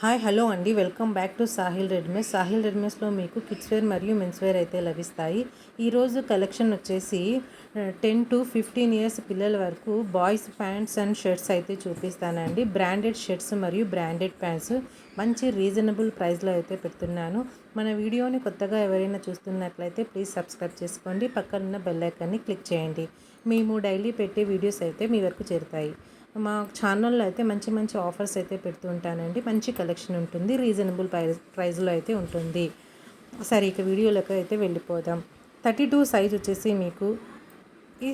Hi hello అండి, welcome back to Sahil readymades. Sahil రెడ్మేస్లో మీకు కిడ్స్ వేర్ మరియు మెన్స్ వేర్ అయితే లభిస్తాయి. ఈరోజు కలెక్షన్ వచ్చేసి 10 to 15 ఇయర్స్ పిల్లల వరకు బాయ్స్ ప్యాంట్స్ అండ్ షర్ట్స్ అయితే చూపిస్తానండి. బ్రాండెడ్ షర్ట్స్ మరియు బ్రాండెడ్ ప్యాంట్స్ మంచి రీజనబుల్ ప్రైస్లో అయితే పెడుతున్నాను. మన వీడియోని కొత్తగా ఎవరైనా చూస్తున్నట్లయితే ప్లీజ్ సబ్స్క్రైబ్ చేసుకోండి, పక్కనున్న బెల్ ఐకాన్ని క్లిక్ చేయండి. మేము డైలీ పెట్టే వీడియోస్ అయితే మీ వరకు చేరుతాయి. మా ఛానల్లో అయితే మంచి మంచి ఆఫర్స్ అయితే పెడుతూ ఉంటానండి. మంచి కలెక్షన్ ఉంటుంది, రీజనబుల్ ప్రైస్లో అయితే ఉంటుంది. సరే, ఇక వీడియోలోకి అయితే వెళ్ళిపోదాం. 32 సైజ్ వచ్చేసి మీకు ఈ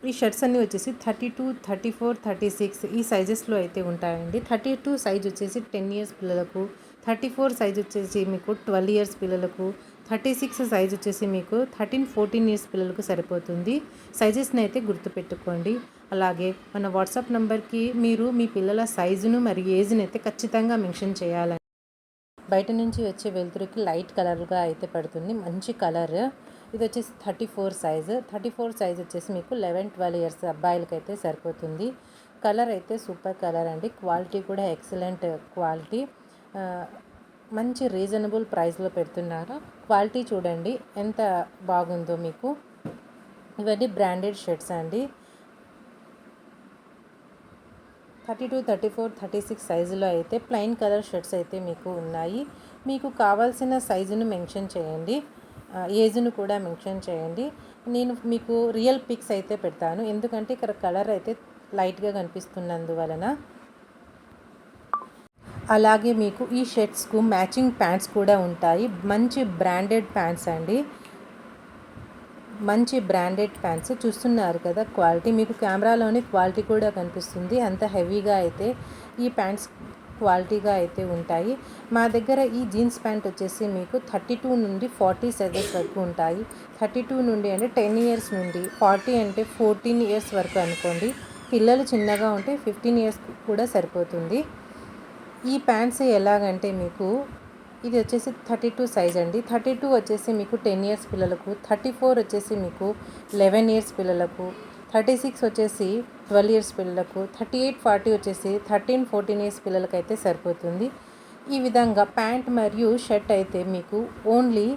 ఈ షర్ట్స్ అన్నీ వచ్చేసి 32, 34, 36 ఈ సైజెస్లో అయితే ఉంటాయండి. 32 సైజ్ వచ్చేసి 10 ఇయర్స్ పిల్లలకు, 34 సైజ్ వచ్చేసి మీకు 12 ఇయర్స్ పిల్లలకు, 36 సైజ్ వచ్చేసి మీకు 13, 14 ఇయర్స్ పిల్లలకు సరిపోతుంది. సైజెస్ని అయితే గుర్తుపెట్టుకోండి. అలాగే మన వాట్సాప్ నెంబర్కి మీరు మీ పిల్లల సైజును మరియు ఏజ్ని అయితే ఖచ్చితంగా మెన్షన్ చేయాలి. బయట నుంచి వచ్చే వెలుతురుకి లైట్ కలర్గా అయితే పడుతుంది, మంచి కలర్. ఇది వచ్చేసి 34 సైజు. 34 సైజ్ వచ్చేసి మీకు 11, 12 ఇయర్స్ అబ్బాయిలకి అయితే సరిపోతుంది. కలర్ అయితే సూపర్ కలర్ అండి. క్వాలిటీ కూడా ఎక్సలెంట్ క్వాలిటీ. మంచి రీజనబుల్ ప్రైస్లో పెడుతున్నారు. క్వాలిటీ చూడండి ఎంత బాగుందో మీకు. ఇవన్నీ బ్రాండెడ్ షర్ట్స్ అండి. 32, 34, 36 సైజులో అయితే ప్లెయిన్ కలర్ షర్ట్స్ అయితే మీకు ఉన్నాయి. మీకు కావాల్సిన సైజును మెన్షన్ చేయండి, ఏజ్ను కూడా మెన్షన్ చేయండి. నేను మీకు రియల్ పిక్స్ అయితే పెడతాను, ఎందుకంటే ఇక్కడ కలర్ అయితే లైట్గా కనిపిస్తున్నందువలన. అలాగే మీకు ఈ షర్ట్స్కు మ్యాచింగ్ ప్యాంట్స్ కూడా ఉంటాయి. మంచి బ్రాండెడ్ ప్యాంట్స్ అండి, మంచి బ్రాండెడ్ ప్యాంట్స్. చూస్తున్నారు కదా క్వాలిటీ, మీకు కెమెరాలోని క్వాలిటీ కూడా కనిపిస్తుంది. అంత హెవీగా అయితే ఈ ప్యాంట్స్ క్వాలిటీగా అయితే ఉంటాయి. మా దగ్గర ఈ జీన్స్ ప్యాంట్ వచ్చేసి మీకు 32 నుండి 40 సైజెస్ వరకు ఉంటాయి. 32 నుండి అంటే 10 ఇయర్స్ నుండి, 40 అంటే 14 ఇయర్స్ వరకు అనుకోండి. పిల్లలు చిన్నగా ఉంటే 15 ఇయర్స్ కూడా సరిపోతుంది. ఈ ప్యాంట్స్ ఎలాగంటే మీకు ఇది వచ్చేసి 32 సైజ్ అండి. 32 వచ్చేసి మీకు 10 ఇయర్స్ పిల్లలకు, 34 వచ్చేసి మీకు 11 ఇయర్స్ పిల్లలకు, 36 వచ్చేసి 12 ఇయర్స్ పిల్లలకు, 38, 40 వచ్చేసి 13, 14 ఇయర్స్ పిల్లలకి అయితే సరిపోతుంది. ఈ విధంగా ప్యాంట్ మరియు షర్ట్ అయితే మీకు ఓన్లీ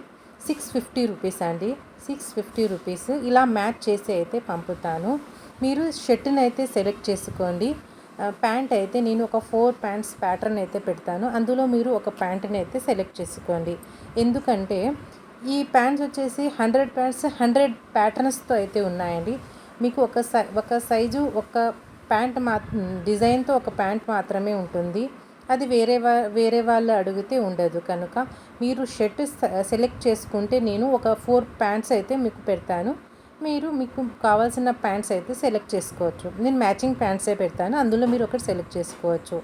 650 రూపీస్ అండి. 650 రూపీస్ ఇలా మ్యాచ్ చేసి అయితే పంపుతాను. మీరు షర్ట్ని అయితే సెలెక్ట్ చేసుకోండి. ప్యాంట్ అయితే నేను ఒక 4 ప్యాంట్స్ ప్యాటర్న్ అయితే పెడతాను, అందులో మీరు ఒక ప్యాంట్ని అయితే సెలెక్ట్ చేసుకోండి. ఎందుకంటే ఈ ప్యాంట్స్ వచ్చేసి 100 ప్యాంట్స్ 100 ప్యాటర్న్స్తో అయితే ఉన్నాయండి. మీకు ఒక సైజు ఒక ప్యాంట్ డిజైన్తో ఒక ప్యాంట్ మాత్రమే ఉంటుంది. అది వేరే వాళ్ళు అడిగితే ఉండదు. కనుక మీరు షర్ట్ సెలెక్ట్ చేసుకుంటే నేను ఒక 4 ప్యాంట్స్ అయితే మీకు పెడతాను. మీకు కావాల్సిన ప్యాంట్స్ అయితే సెలెక్ట్ చేసుకోవచ్చు. నేను మ్యాచింగ్ ప్యాంట్సే పెడతాను, అందులో మీరు ఒకటి సెలెక్ట్ చేసుకోవచ్చు.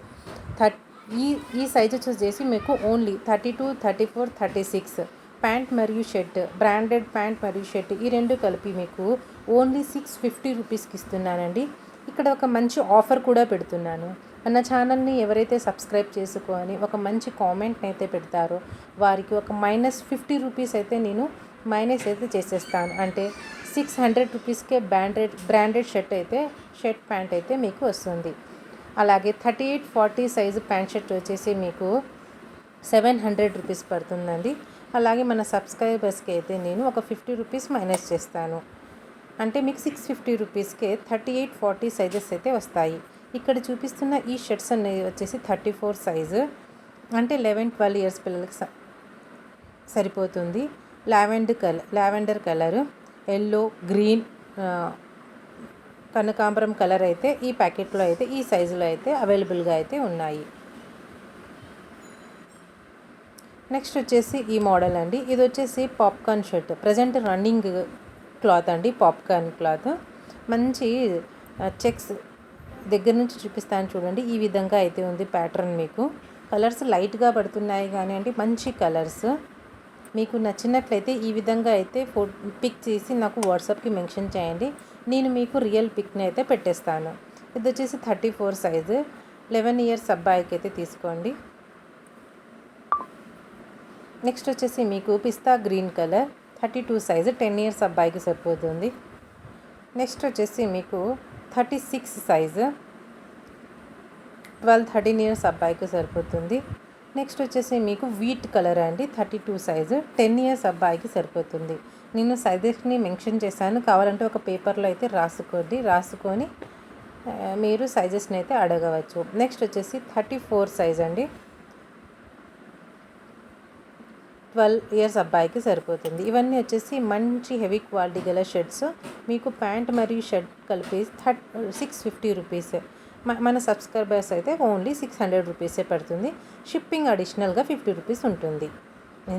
ఈ సైజ్ వచ్చేసి మీకు ఓన్లీ 32, 34, 36 ప్యాంట్ మరియు షర్ట్, బ్రాండెడ్ ప్యాంట్ మరియు షర్ట్ ఈ రెండు కలిపి మీకు ఓన్లీ 650 రూపీస్కి ఇస్తున్నానండి. ఇక్కడ ఒక మంచి ఆఫర్ కూడా పెడుతున్నాను. మన ఛానల్ని ఎవరైతే సబ్స్క్రైబ్ చేసుకొని ఒక మంచి కామెంట్ని అయితే పెడతారో వారికి ఒక -50 రూపీస్ అయితే నేను మైనస్ అయితే చేసేస్తాను. అంటే 600 రూపీస్కే బ్రాండెడ్ షర్ట్ ప్యాంట్ అయితే మీకు వస్తుంది. అలాగే 38, 40 సైజు ప్యాంట్ షర్ట్ వచ్చేసి మీకు 700 రూపీస్ పడుతుందండి. అలాగే మన సబ్స్క్రైబర్స్కి అయితే నేను ఒక 50 రూపీస్ మైనస్ చేస్తాను. అంటే మీకు 650 రూపీస్కే 38, 40 సైజెస్ అయితే వస్తాయి. ఇక్కడ చూపిస్తున్న ఈ షర్ట్స్ అనేవి వచ్చేసి 34 సైజు, అంటే 11, 12 ఇయర్స్ పిల్లలకి సరిపోతుంది. లావెండర్ కలరు, ఎల్లో, గ్రీన్, కనకాంబరం కలర్ అయితే ఈ ప్యాకెట్లో అయితే ఈ సైజులో అయితే అవైలబుల్గా అయితే ఉన్నాయి. నెక్స్ట్ వచ్చేసి ఈ మోడల్ అండి. ఇది వచ్చేసి popcorn shirt, present running cloth అండి. పాప్కార్న్ క్లాత్ మంచి చెక్స్ దగ్గర నుంచి చూపిస్తాను చూడండి. ఈ విధంగా అయితే ఉంది ప్యాటర్న్. మీకు కలర్స్ లైట్గా పడుతున్నాయి కానీ అండి మంచి కలర్స్. మీకు నచ్చినట్లయితే ఈ విధంగా అయితే పిక్ చేసి నాకు వాట్సాప్కి మెన్షన్ చేయండి, నేను మీకు రియల్ పిక్ని అయితే పెట్టేస్తాను. ఇది వచ్చేసి 34 సైజు, 11 ఇయర్స్ అబ్బాయికి అయితే తీసుకోండి. నెక్స్ట్ వచ్చేసి మీకు పిస్తా గ్రీన్ కలర్, 32 సైజు, 10 ఇయర్స్ అబ్బాయికి సరిపోతుంది. నెక్స్ట్ వచ్చేసి మీకు 36 సైజు, 12-13 ఇయర్స్ అబ్బాయికి సరిపోతుంది. నెక్స్ట్ వచ్చేసి మీకు వీట్ కలర్ అండి, 32 సైజు, 10 ఇయర్స్ అబ్బాయికి సరిపోతుంది. నేను సైజెస్ని మెన్షన్ చేశాను, కావాలంటే ఒక పేపర్లో అయితే రాసుకొని మీరు సైజెస్ని అయితే అడగవచ్చు. నెక్స్ట్ వచ్చేసి 34 సైజ్ అండి, 12 ఇయర్స్ అబ్బాయికి సరిపోతుంది. ఇవన్నీ వచ్చేసి మంచి హెవీ క్వాలిటీ గల షర్ట్స్. మీకు ప్యాంట్ మరియు షర్ట్ కలిపి 650 రూపీస్. మన సబ్స్క్రైబర్స్ అయితే ఓన్లీ 600 రూపీసే పడుతుంది. షిప్పింగ్ అడిషనల్గా 50 రూపీస్ ఉంటుంది.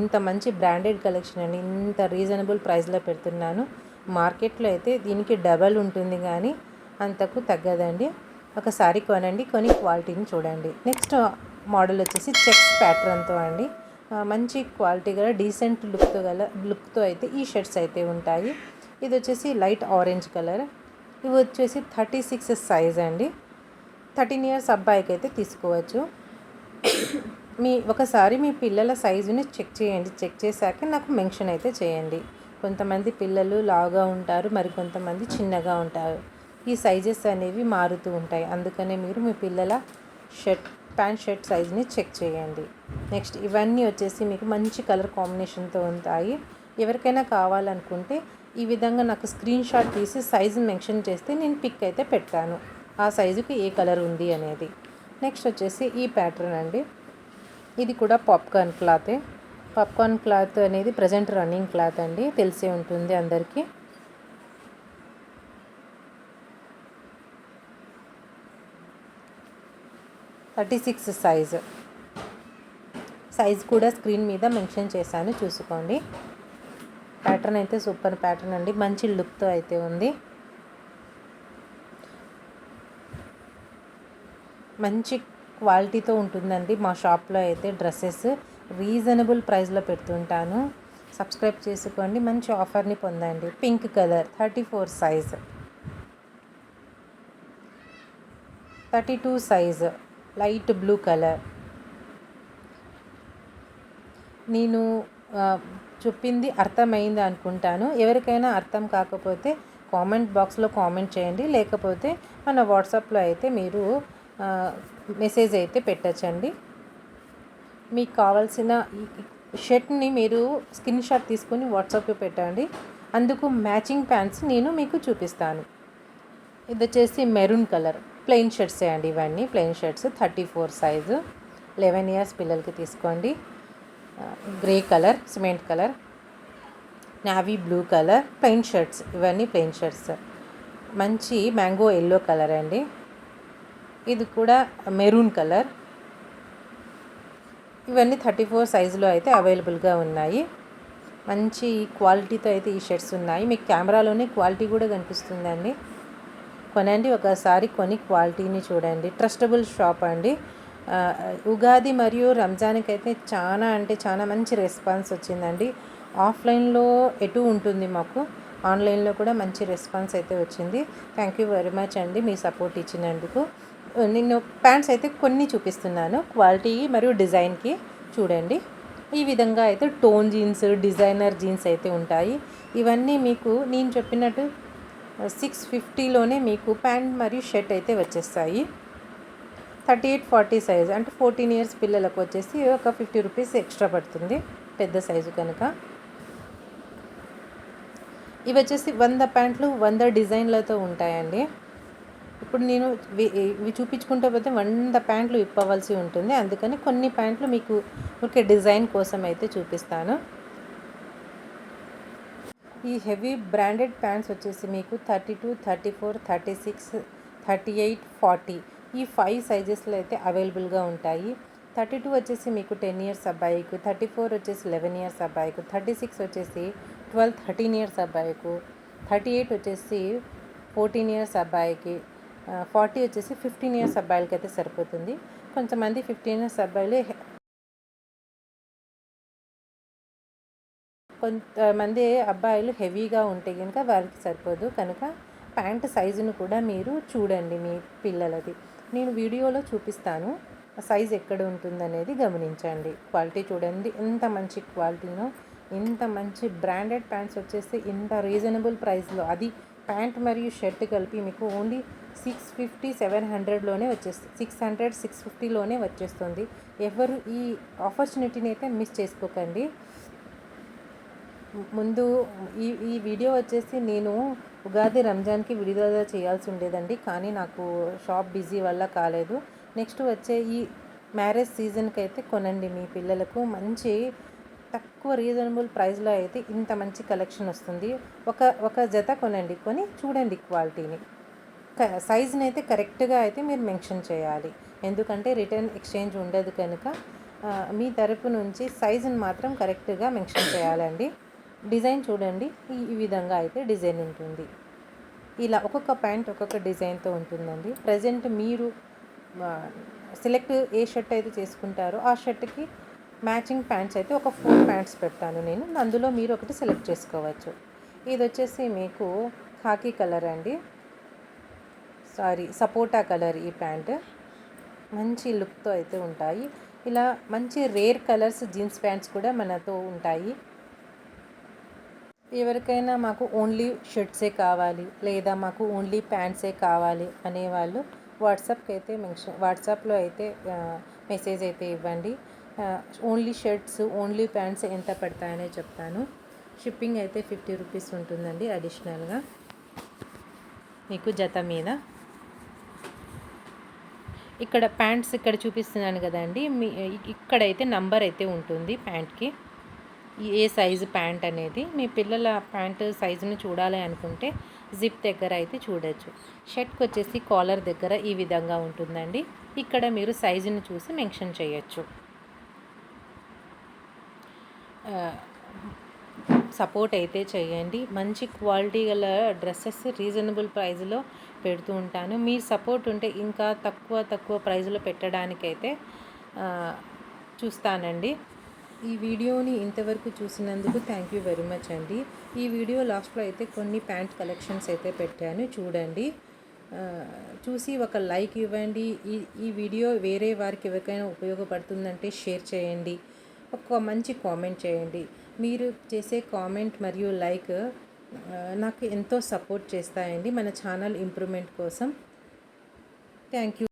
ఇంత మంచి బ్రాండెడ్ కలెక్షన్ అండి, ఇంత రీజనబుల్ ప్రైస్లో పెడుతున్నాను. మార్కెట్లో అయితే దీనికి డబల్ ఉంటుంది కానీ అంతకు తగ్గదండి. ఒకసారి కొనండి, కొని క్వాలిటీని చూడండి. నెక్స్ట్ మోడల్ వచ్చేసి చెక్స్ ప్యాటర్న్తో అండి, మంచి క్వాలిటీ గల డీసెంట్ లుక్తో అయితే ఈ షర్ట్స్ అయితే ఉంటాయి. ఇది వచ్చేసి లైట్ ఆరెంజ్ కలర్. ఇవి వచ్చేసి 36 సైజ్ అండి, 13 ఇయర్స్ అబ్బాయికి అయితే తీసుకోవచ్చు. ఒకసారి మీ పిల్లల సైజుని చెక్ చేయండి. చెక్ చేశాక నాకు మెన్షన్ అయితే చేయండి. కొంతమంది పిల్లలు లావుగా ఉంటారు, మరి కొంతమంది చిన్నగా ఉంటారు. ఈ సైజెస్ అనేవి మారుతూ ఉంటాయి. అందుకనే మీరు మీ పిల్లల ప్యాంట్ షర్ట్ సైజుని చెక్ చేయండి. నెక్స్ట్ ఇవన్నీ వచ్చేసి మీకు మంచి కలర్ కాంబినేషన్తో ఉంటాయి. ఎవరికైనా కావాలనుకుంటే ఈ విధంగా నాకు స్క్రీన్ షాట్ తీసి సైజు మెన్షన్ చేస్తే నేను పిక్ అయితే పెడతాను, ఆ సైజుకి ఏ కలర్ ఉంది అనేది. నెక్స్ట్ వచ్చేసి ఈ ప్యాటర్న్ అండి, ఇది కూడా పాప్కార్న్ క్లాతే. పాప్కార్న్ క్లాత్ అనేది ప్రజెంట్ రన్నింగ్ క్లాత్ అండి, తెలిసే ఉంటుంది అందరికీ. థర్టీ-సిక్స్ సైజ్ కూడా స్క్రీన్ మీద మెన్షన్ చేశాను, చూసుకోండి. ప్యాటర్న్ అయితే సూపర్ ప్యాటర్న్ అండి, మంచి లుక్తో అయితే ఉంది. మంచి క్వాలిటీతో ఉంటుందండి. మా షాప్లో అయితే డ్రెస్సెస్ రీజనబుల్ ప్రైస్లో పెడుతుంటాను. సబ్స్క్రైబ్ చేసుకోండి, మంచి ఆఫర్ని పొందండి. Pink colour 34 size, 32 size light blue colour. నేను చెప్పింది అర్థమైంది అనుకుంటాను. ఎవరికైనా అర్థం కాకపోతే కామెంట్ బాక్స్లో కామెంట్ చేయండి, లేకపోతే మన వాట్సాప్లో అయితే మీరు మెసేజ్ అయితే పెట్టచ్చండి. మీకు కావాల్సిన షర్ట్ని మీరు స్క్రీన్ షాట్ తీసుకొని వాట్సాప్లో పెట్టండి. అందుకు మ్యాచింగ్ ప్యాంట్స్ నేను మీకు చూపిస్తాను. ఇది వచ్చేసి మెరూన్ కలర్ ప్లెయిన్ షర్ట్సే అండి, ఇవన్నీ ప్లెయిన్ షర్ట్స్, 34 సైజు, 11 ఇయర్స్ పిల్లలకి తీసుకోండి. Grey colour, cement colour, navy blue colour plain shirts, ఇవన్నీ ప్లెయిన్ షర్ట్స్. మంచి మ్యాంగో ఎల్లో కలర్ అండి, ఇది కూడా మెరూన్ కలర్. ఇవన్నీ 34 సైజులో అయితే అవైలబుల్గా ఉన్నాయి. మంచి క్వాలిటీతో అయితే ఈ షర్ట్స్ ఉన్నాయి. మీకు కెమెరాలోనే క్వాలిటీ కూడా కనిపిస్తుందండి. కొనండి, ఒకసారి కొని క్వాలిటీని చూడండి. ట్రస్టబుల్ షాప్ అండి. ఉగాది మరియు రంజాన్కి అయితే చాలా అంటే చాలా మంచి రెస్పాన్స్ వచ్చిందండి. ఆఫ్లైన్లో ఎటు ఉంటుంది మాకు, ఆన్లైన్లో కూడా మంచి రెస్పాన్స్ అయితే వచ్చింది. థ్యాంక్ యూ వెరీ మచ్ అండి మీ సపోర్ట్ ఇచ్చినందుకు. నేను ప్యాంట్స్ అయితే కొన్ని చూపిస్తున్నాను, క్వాలిటీ మరియు డిజైన్కి చూడండి. ఈ విధంగా అయితే టోన్ జీన్స్, డిజైనర్ జీన్స్ అయితే ఉంటాయి. ఇవన్నీ మీకు నేను చెప్పినట్టు 650లోనే మీకు ప్యాంట్ మరియు షర్ట్ అయితే వచ్చేస్తాయి. 38-40 సైజ్ అంటే 14 ఇయర్స్ పిల్లలకు వచ్చేసి ఒక 50 రూపీస్ ఎక్స్ట్రా పడుతుంది, పెద్ద సైజు కనుక. ఇవి వచ్చేసి 100 ప్యాంట్లు 100 డిజైన్లతో ఉంటాయండి. ఇప్పుడు నేను ఇవి చూపించుకుంటూ పోతే 100 ప్యాంట్లు ఇప్పవలసి ఉంటుంది. అందుకని కొన్ని ప్యాంట్లు మీకు ఊరికే డిజైన్ కోసం అయితే చూపిస్తాను. ఈ హెవీ బ్రాండెడ్ ప్యాంట్స్ వచ్చేసి మీకు 32, 34, 36, 38, 40 ఈ 5 సైజెస్లో అయితే అవైలబుల్గా ఉంటాయి. 32 వచ్చేసి మీకు 10 ఇయర్స్ అబ్బాయికు, 34 వచ్చేసి 11 ఇయర్స్ అబ్బాయికు, 36 వచ్చేసి 12-13 ఇయర్స్ అబ్బాయికు, 38 వచ్చేసి 14 ఇయర్స్ అబ్బాయికి, 40 వచ్చేసి 15 ఇయర్స్ అబ్బాయిలకి అయితే సరిపోతుంది. కొంతమంది 15 ఇయర్స్ అబ్బాయిలు, కొంతమంది అబ్బాయిలు హెవీగా ఉంటే కనుక వారికి సరిపోదు. కనుక ప్యాంట్ సైజును కూడా మీరు చూడండి మీ పిల్లలది. నేను వీడియోలో చూపిస్తాను సైజ్ ఎక్కడ ఉంటుందనేది గమనించండి. క్వాలిటీ చూడండి ఎంత మంచి క్వాలిటీనో. ఇంత మంచి బ్రాండెడ్ ప్యాంట్స్ వచ్చేసి ఇంత రీజనబుల్ ప్రైస్లో, అది ప్యాంట్ మరియు షర్ట్ కలిపి మీకు ఓన్లీ 650-700లోనే వచ్చేస్తుంది, 600-650లోనే వచ్చేస్తుంది. ఎవరు ఈ ఆపర్చునిటీని అయితే మిస్ చేసుకోకండి. ముందు ఈ వీడియో వచ్చేసి నేను ఉగాది రంజాన్కి విడుదల చేయాల్సి ఉండేదండి, కానీ నాకు షాప్ బిజీ వల్ల కాలేదు. నెక్స్ట్ వచ్చే ఈ మ్యారేజ్ సీజన్కి అయితే కొనండి, మీ పిల్లలకు మంచి తక్కువ రీజనబుల్ ప్రైస్లో అయితే ఇంత మంచి కలెక్షన్ వస్తుంది. ఒక జత కొనండి, కొని చూడండి క్వాలిటీని. సైజుని అయితే కరెక్ట్గా అయితే మీరు మెన్షన్ చేయాలి, ఎందుకంటే రిటర్న్ ఎక్స్చేంజ్ ఉండదు కనుక మీ తరపు నుంచి సైజుని మాత్రం కరెక్ట్గా మెన్షన్ చేయాలండి. డిజైన్ చూడండి, ఈ విధంగా అయితే డిజైన్ ఉంటుంది. ఇలా ఒక్కొక్క ప్యాంట్ ఒక్కొక్క డిజైన్తో ఉంటుందండి. ప్రజెంట్ మీరు సెలెక్ట్ ఏ షర్ట్ అయితే చేసుకుంటారో ఆ షర్ట్కి మ్యాచింగ్ ప్యాంట్స్ అయితే ఒక 4 ప్యాంట్స్ పెడతాను నేను, అందులో మీరు ఒకటి సెలెక్ట్ చేసుకోవచ్చు. ఇది వచ్చేసి మీకు ఖాకీ కలర్ అండి, సపోటా కలర్. ఈ ప్యాంట్ మంచి లుక్తో అయితే ఉంటాయి. ఇలా మంచి రేర్ కలర్స్ జీన్స్ ప్యాంట్స్ కూడా మనతో ఉంటాయి. ఎవరికైనా మాకు ఓన్లీ షర్ట్సే కావాలి లేదా మాకు ఓన్లీ ప్యాంట్సే కావాలి అనేవాళ్ళు వాట్సాప్లో అయితే మెసేజ్ అయితే ఇవ్వండి. ఓన్లీ షర్ట్స్ ఓన్లీ ప్యాంట్స్ ఎంత పడతాయనే చెప్తాను. షిప్పింగ్ అయితే 50 రూపీస్ ఉంటుందండి అడిషనల్గా మీకు జత మీద. ఇక్కడ ప్యాంట్స్ ఇక్కడ చూపిస్తున్నాను కదండి, ఇక్కడైతే నంబర్ అయితే ఉంటుంది ప్యాంట్కి, ఏ సైజు ప్యాంట్ అనేది. మీ పిల్లల ప్యాంట్ సైజుని చూడాలి అనుకుంటే జిప్ దగ్గర అయితే చూడొచ్చు. షర్ట్కి వచ్చేసి కాలర్ దగ్గర ఈ విధంగా ఉంటుందండి, ఇక్కడ మీరు సైజుని చూసి మెన్షన్ చేయొచ్చు. సపోర్ట్ అయితే చేయండి. మంచి క్వాలిటీ గల డ్రెస్సెస్ రీజనబుల్ ప్రైస్లో పెడుతూ ఉంటాను. మీ సపోర్ట్ ఉంటే ఇంకా తక్కువ ప్రైస్లో పెట్టడానికైతే చూస్తానండి. ఈ వీడియోని ఇంతవరకు చూసినందుకు థ్యాంక్ యూ వెరీ మచ్ అండి. ఈ వీడియో లాస్ట్లో అయితే కొన్ని ప్యాంట్ కలెక్షన్స్ అయితే పెట్టాను, చూడండి. చూసి ఒక లైక్ ఇవ్వండి. ఈ వీడియో వేరే వారికి ఎవరికైనా ఉపయోగపడుతుందంటే షేర్ చేయండి, ఒక మంచి కామెంట్ చేయండి. మీరు చేసే కామెంట్ మరియు లైక్ నాకు ఎంతో సపోర్ట్ చేస్తాయండి మన ఛానల్ ఇంప్రూవ్మెంట్ కోసం. Thank you.